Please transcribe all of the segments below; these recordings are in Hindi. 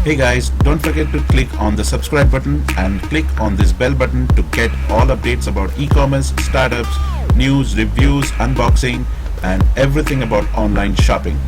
Hey guys, don't forget to click on the subscribe button and click on this bell button to get all updates about e-commerce, startups, news, reviews, unboxing and everything about online shopping.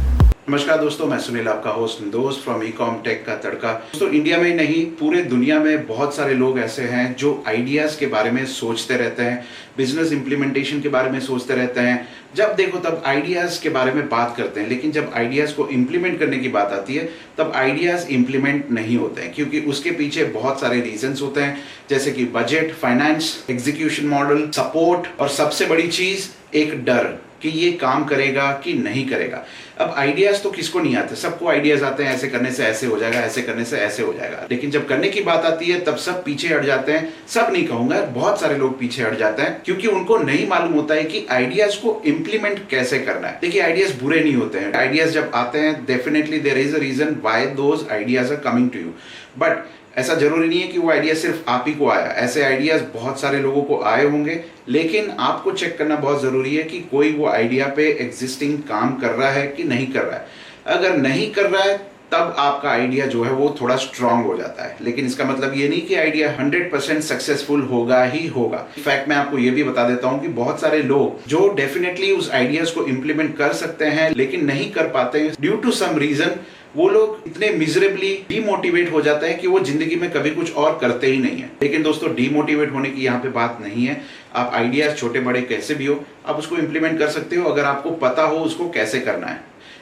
नमस्कार दोस्तों, मैं सुनील आपका होस्ट दोस्त फ्रॉम Ecom-Tech का तड़का। दोस्तों, इंडिया में नहीं पूरे दुनिया में बहुत सारे लोग ऐसे हैं जो आइडियाज़ के बारे में सोचते रहते हैं, बिजनेस इंप्लीमेंटेशन के बारे में सोचते रहते हैं। जब देखो तब आइडियाज़ के बारे में बात करते हैं, लेकिन जब आइडियाज़ को इम्प्लीमेंट करने की बात आती है तब आइडियाज़ इम्प्लीमेंट नहीं होते हैं, क्योंकि उसके पीछे बहुत सारे रीजंस होते हैं, जैसे कि budget, finance, execution model, support और सबसे बड़ी चीज़ एक डर कि ये काम करेगा कि नहीं करेगा। अब आइडियाज तो किसको नहीं आते, सबको आइडियाज आते हैं, ऐसे करने से ऐसे हो जाएगा, ऐसे करने से ऐसे हो जाएगा, लेकिन जब करने की बात आती है तब सब पीछे हट जाते हैं। सब नहीं कहूंगा, बहुत सारे लोग पीछे हट जाते हैं क्योंकि उनको नहीं मालूम होता है कि आइडियाज को इंप्लीमेंट कैसे करना है। देखिए, आइडियाज बुरे नहीं होते हैं, आइडियाज जब आते हैं definitely there is a reason why those ideas are coming to you, but ऐसा जरूरी नहीं है कि वो आइडिया सिर्फ आप ही को आया। ऐसे आइडियाज बहुत सारे लोगों को आए होंगे, लेकिन आपको चेक करना बहुत जरूरी है कि कोई वो आइडिया पे एग्जिस्टिंग काम कर रहा है कि नहीं कर रहा है। अगर नहीं कर रहा है तब आपका आइडिया जो है वो थोड़ा स्ट्रांग हो जाता है, लेकिन इसका मतलब ये नहीं कि आइडिया 100% सक्सेसफुल होगा ही होगा। इनफैक्ट मैं आपको ये भी बता देता हूँ कि बहुत सारे लोग जो डेफिनेटली उस आइडियाज को इम्प्लीमेंट कर सकते हैं लेकिन नहीं कर पाते हैं ड्यू टू सम रीजन, वो लोग इतने मिजरेबली डीमोटिवेट हो जाते हैं कि वो जिंदगी में कभी कुछ और करते ही नहीं है। लेकिन दोस्तों, डीमोटिवेट होने की यहाँ पे बात नहीं है। आप आइडियाज छोटे बड़े कैसे भी हो, आप उसको इंप्लीमेंट कर सकते हो अगर आपको पता हो उसको कैसे करना है।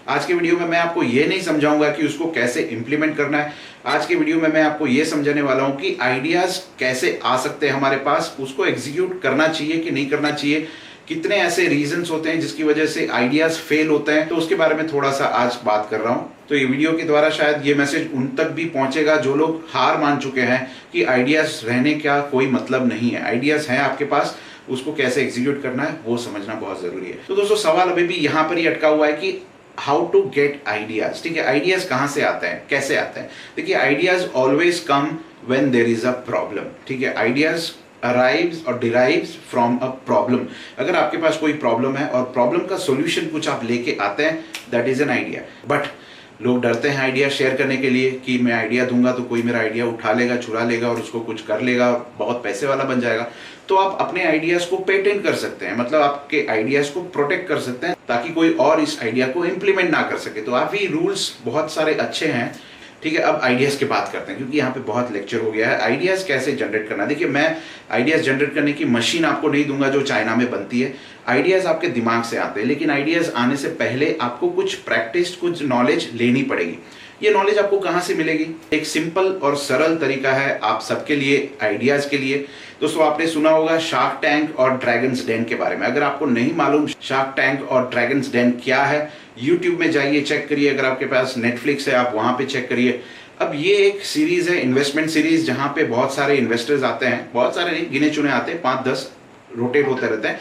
आज के वीडियो में मैं आपको ये नहीं समझाऊंगा कि उसको कैसे इंप्लीमेंट करना है। आज के वीडियो में मैं आपको ये समझाने वाला हूँ कि आइडियाज कैसे आ सकते हैं हमारे पास, उसको एग्जीक्यूट करना चाहिए कि नहीं करना चाहिए, कितने ऐसे रीजंस होते हैं जिसकी वजह से आइडियाज फेल होते हैं, तो उसके बारे में थोड़ा सा आज बात कर रहा हूं। तो ये वीडियो के द्वारा शायद ये मैसेज उन तक भी पहुंचेगा जो लोग हार मान चुके हैं कि आइडियाज रहने का कोई मतलब नहीं है। आइडियाज हैं आपके पास, उसको कैसे एग्जीक्यूट करना है वो समझना बहुत जरूरी है। तो दोस्तों, सवाल अभी भी यहाँ पर ही अटका हुआ है कि हाउ टू गेट आइडियाज। ठीक है, आइडियाज कहाँ से आते हैं, कैसे आते हैं? देखिए, ideas always come when there is a problem. ठीक है, ideas arrives or derives from a problem। अगर आपके पास कोई प्रॉब्लम है और प्रॉब्लम का सॉल्यूशन कुछ आप लेके आते हैं, that is an idea. But लोग डरते हैं आइडिया शेयर करने के लिए कि मैं आइडिया दूंगा तो कोई मेरा आइडिया उठा लेगा, चुरा लेगा और उसको कुछ कर लेगा, बहुत पैसे वाला बन जाएगा। तो आप अपने आइडियाज को पेटेंट कर सकते हैं, मतलब आपके आइडियाज को प्रोटेक्ट कर सकते हैं ताकि कोई और इस आइडिया को इंप्लीमेंट ना कर सके। तो आप ही रूल्स बहुत सारे अच्छे हैं। ठीक है, अब आइडियाज की बात करते हैं क्योंकि यहाँ पे बहुत लेक्चर हो गया है। आइडियाज कैसे जनरेट करना, देखिए मैं आइडियाज जनरेट करने की मशीन आपको नहीं दूंगा जो चाइना में बनती है। आइडियाज आपके दिमाग से आते हैं, लेकिन आइडियाज आने से पहले आपको कुछ प्रैक्टिस, कुछ नॉलेज लेनी पड़ेगी। ये नॉलेज आपको कहाँ से मिलेगी? एक सिंपल और सरल तरीका है आप सबके लिए, आइडियाज के लिए। दोस्तों, आपने सुना होगा शार्क टैंक और ड्रैगन्स डेन के बारे में। अगर आपको नहीं मालूम शार्क टैंक और ड्रैगन्स डेन क्या है, यूट्यूब में जाइए, चेक करिए। अगर आपके पास नेटफ्लिक्स है आप वहां पे चेक करिए। अब ये एक सीरीज है, इन्वेस्टमेंट सीरीज, जहां पे बहुत सारे इन्वेस्टर्स आते हैं, बहुत सारे नहीं, गिने चुने आते हैं, 5-10 रोटेट होते रहते हैं।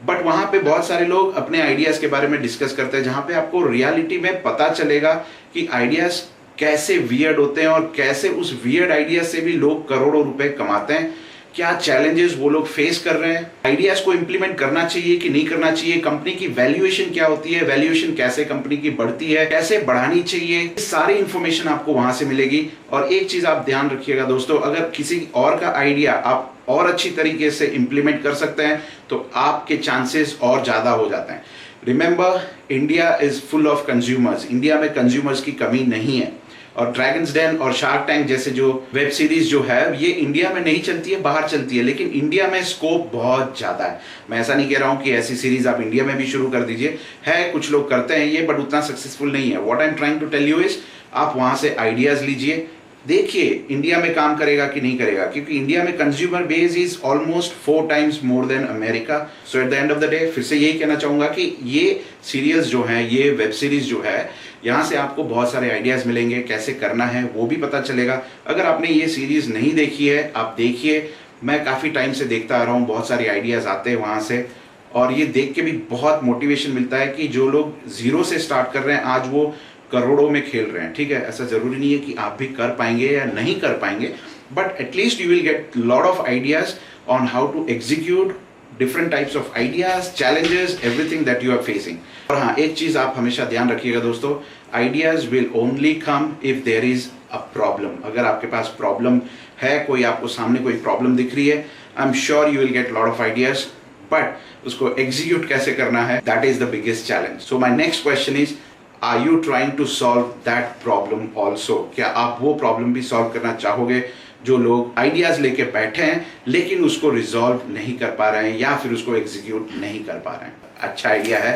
बट वहां पे बहुत सारे लोग अपने आइडियाज के बारे में डिस्कस करते हैं, जहां पे आपको रियलिटी में पता चलेगा कि आइडियाज कैसे वियर्ड होते हैं और कैसे उस वियर्ड आइडिया से भी लोग करोड़ों रुपए कमाते हैं, क्या चैलेंजेस वो लोग फेस कर रहे हैं, आइडियाज को इंप्लीमेंट करना चाहिए कि नहीं करना चाहिए, कंपनी की वैल्यूएशन क्या होती है, वैल्यूएशन कैसे कंपनी की बढ़ती है, कैसे बढ़ानी चाहिए, सारी इंफॉर्मेशन आपको वहां से मिलेगी। और एक चीज आप ध्यान रखिएगा दोस्तों, अगर किसी और का आइडिया आप और अच्छी तरीके से इंप्लीमेंट कर सकते हैं तो आपके चांसेस और ज्यादा हो जाते हैं। Remember, India is full of consumers, India में कंज्यूमर्स की कमी नहीं है। और ड्रैगन्स डेन और शार्क टैंक जैसे जो वेब सीरीज जो है, ये इंडिया में नहीं चलती है, बाहर चलती है, लेकिन इंडिया में स्कोप बहुत ज्यादा है। मैं ऐसा नहीं कह रहा हूं कि ऐसी सीरीज आप इंडिया में भी शुरू कर दीजिए, है कुछ लोग करते हैं ये, बट उतना सक्सेसफुल नहीं है। What I am trying to tell you is, आप वहां से आइडियाज लीजिए, देखिए इंडिया में काम करेगा कि नहीं करेगा, क्योंकि इंडिया में consumer base is almost 4 times more than America. So at the end of the day फिर से यही कहना चाहूंगा कि ये सीरियल्स जो हैं, ये वेब सीरीज जो है, यहाँ से आपको बहुत सारे आइडियाज मिलेंगे, कैसे करना है वो भी पता चलेगा। अगर आपने ये सीरीज नहीं देखी है, आप देखिए, मैं काफी टाइम से देखता आ रहा हूँ, बहुत सारे आइडियाज आते हैं वहां से, और ये देख के भी बहुत मोटिवेशन मिलता है कि जो लोग जीरो से स्टार्ट कर रहे हैं आज वो करोड़ों में खेल रहे हैं। ठीक है, ऐसा जरूरी नहीं है कि आप भी कर पाएंगे या नहीं कर पाएंगे, but at least you will get lot of ideas on how to execute different types of ideas, challenges, everything that you are facing. और हाँ, एक चीज आप हमेशा ध्यान रखिएगा दोस्तों, ideas will only come if there is a problem. अगर आपके पास प्रॉब्लम है, कोई आपको सामने कोई प्रॉब्लम दिख रही है, I am sure you will get lot of ideas, but उसको एग्जीक्यूट कैसे करना है, that is the biggest challenge. So my next question is, are you trying to solve that problem also? क्या आप वो प्रॉब्लम भी सॉल्व करना चाहोगे जो लोग आइडियाज लेके बैठे हैं लेकिन उसको रिजॉल्व नहीं कर पा रहे हैं या फिर उसको एग्जीक्यूट नहीं कर पा रहे हैं? अच्छा आइडिया है,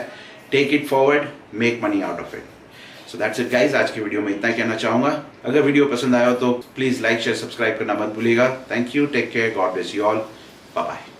take it forward, make money out of it. So that's it guys, आज की वीडियो में इतना कहना चाहूंगा। अगर वीडियो पसंद आया हो तो प्लीज लाइक शेयर सब्सक्राइब करना मत भूलिएगा। Thank you, take care, God bless you all, bye bye.